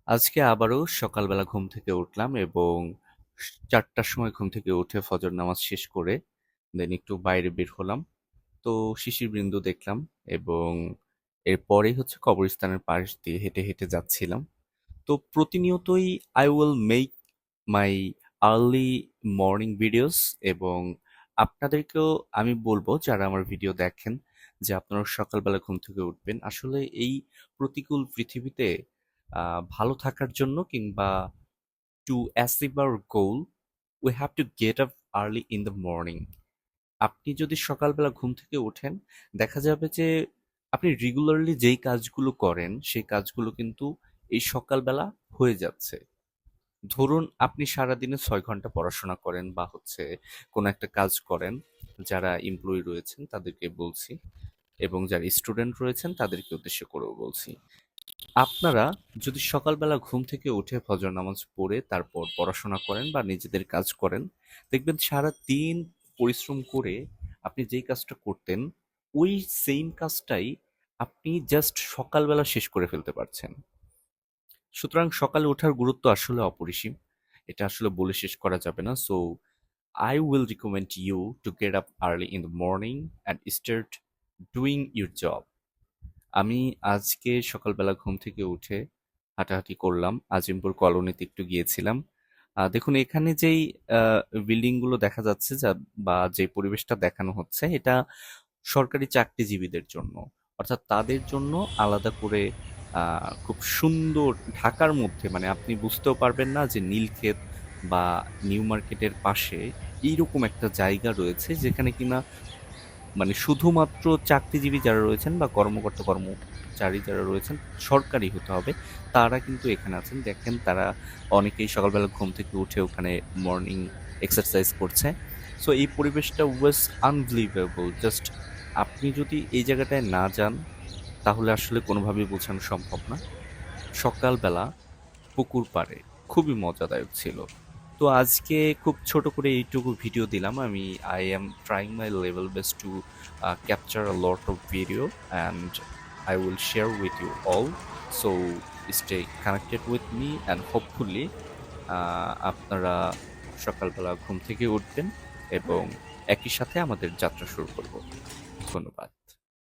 আজকে আবারও সকালবেলা ঘুম থেকে উঠলাম এবং ৪টার সময় ঘুম থেকে উঠে ফজর নামাজ শেষ করে দেন একটু বাইরে বের হলাম। তো শিশিরবিন্দু দেখলাম এবং এরপরেই হচ্ছে কবরস্থানের পাশ দিয়ে হেঁটে হেঁটে যাচ্ছিলাম। তো প্রতিনিয়তই I will make my early morning videos এবং আপনাদেরকেও আমি বলবো যারা আমার ভিডিও দেখেন যে আপনারা সকালবেলা ঘুম থেকে উঠবেন। আসলে এই প্রতিকূল পৃথিবীতে ভালো থাকার জন্য কিংবা to achieve hour goal we have to get up early in the morning. আপনি যদি সকালবেলা ঘুম থেকে ওঠেন দেখা যাবে যে আপনি রেগুলারলি যেই কাজগুলো করেন সেই কাজগুলো কিন্তু এই সকালবেলা হয়ে যাচ্ছে। ধরুন আপনি সারাদিনে ৬ ঘন্টা পড়াশোনা করেন বা হচ্ছে কোনো একটা কাজ করেন, যারা এমপ্লয়ি রয়েছেন তাদেরকে বলছি এবং যারা স্টুডেন্ট রয়েছেন তাদেরকে উদ্দেশ্য করেও বলছি। আপনারা যদি সকালবেলা ঘুম থেকে উঠে ফজর নামাজ পড়ে তারপর পড়াশোনা করেন বা নিজেদের কাজ করেন, দেখবেন সারাদিন পরিশ্রম করে আপনি যেই কাজটা করতেন ওই সেম কাজটাই আপনি জাস্ট সকালবেলা শেষ করে ফেলতে পারছেন। সুতরাং সকালে ওঠার গুরুত্ব আসলে অপরিসীম। এটা আসলে বলে শেষ করা যাবে না। So I will recommend you to get up early in the morning and start doing your job. আমি আজকে সকালবেলা ঘুম থেকে উঠে হাঁটাহাঁটি করলাম। আজিমপুর কলোনিতে একটু গিয়েছিলাম। দেখুন এখানে যেই বিল্ডিং গুলো দেখা যাচ্ছে বা যে পরিবেশটা দেখানো হচ্ছে এটা সরকারি চাকরিজীবীদের জন্য। অর্থাৎ তাদের জন্য আলাদা করে খুব সুন্দর ঢাকার মধ্যে মানে আপনি বুঝতেও পারবেন না যে নীলক্ষেত বা নিউ মার্কেটের পাশে এইরকম একটা জায়গা রয়েছে যেখানে কিনা মানে শুধুমাত্র চাকরিজীবী যারা রয়েছেন বা কর্মকর্তা কর্মচারী যারা রয়েছেন সরকারি হতে হবে তারা কিন্তু এখানে আছেন। দেখেন তারা অনেকেই সকালবেলা ঘুম থেকে উঠে ওখানে মর্নিং এক্সারসাইজ করছে। সো এই পরিবেশটা ওয়াজ আনবিলিভেবল। জাস্ট আপনি যদি এই জায়গাটায় না যান তাহলে আসলে কোনোভাবেই বোঝানো সম্ভব না। সকালবেলা পুকুর পাড়ে খুবই মজাদায়ক ছিল। তো আজকে খুব ছোট করে এইটুকু ভিডিও দিলাম আমি। I am trying my level best to capture a lot of video and I will share with you all. So stay connected with me and hopefully আপনারা সকালবেলা ঘুম থেকে উঠবেন এবং একই সাথে আমাদের যাত্রা শুরু করব। ধন্যবাদ।